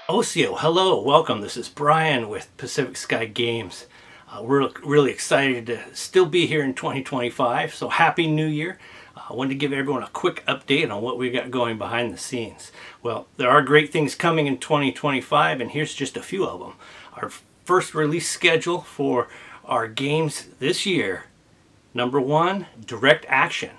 Osio, hello, welcome. This is Brian with Pacific Sky Games. We're really excited to still be here in 2025, so Happy New Year. I wanted to give everyone a quick update on what we got going behind the scenes. Well, there are great things coming in 2025, and here's just a few of them. Our first release schedule for our games this year. Number one, direct action.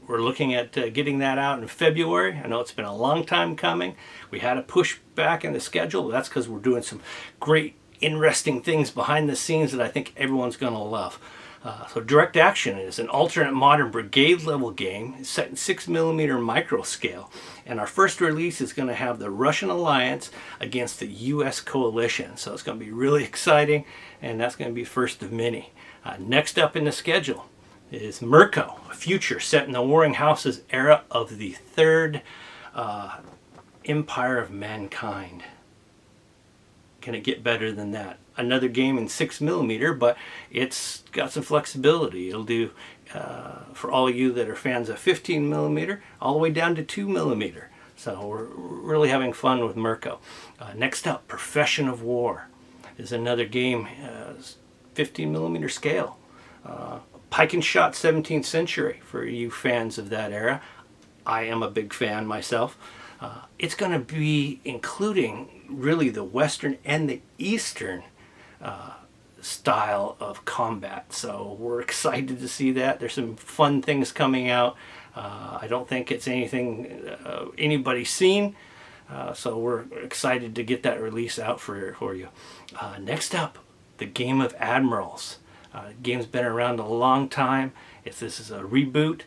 We're looking at getting that out in February. I know it's been a long time coming. We had a push back in the schedule. That's because we're doing some great, interesting things behind the scenes that I think everyone's going to love. So Direct Action is an alternate modern brigade level game. It's set in 6mm micro scale. And our first release is going to have the Russian alliance against the US coalition. So it's going to be really exciting, and that's going to be first of many. Next up in the schedule is Mirko, a future set in the Warring Houses era of the third Empire of Mankind. Can it get better than that? Another game in 6mm, but it's got some flexibility. It'll do for all of you that are fans of 15mm, all the way down to 2mm. So we're really having fun with Mirko. Next up, Profession of War is another game, 15mm scale. Pike and shot 17th century for you fans of that era. I am a big fan myself. It's going to be including really the Western and the Eastern style of combat. So we're excited to see that. There's some fun things coming out. I don't think it's anything anybody's seen. So we're excited to get that release out for you. Next up, the Game of Admirals. Game's been around a long time. This is a reboot.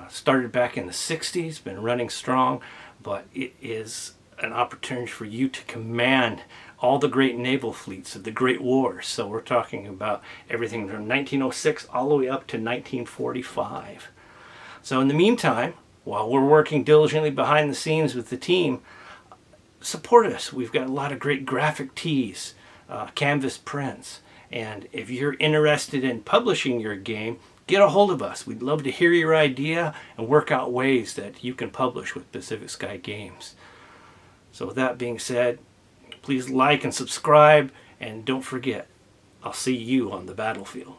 Started back in the 60s, been running strong, but it is an opportunity for you to command all the great naval fleets of the Great Wars. So we're talking about everything from 1906 all the way up to 1945. So in the meantime, while we're working diligently behind the scenes with the team, support us. We've got a lot of great graphic tees, canvas prints. And if you're interested in publishing your game, get a hold of us. We'd love to hear your idea and work out ways that you can publish with Pacific Sky Games. So with that being said, please like and subscribe, and don't forget, I'll see you on the battlefield.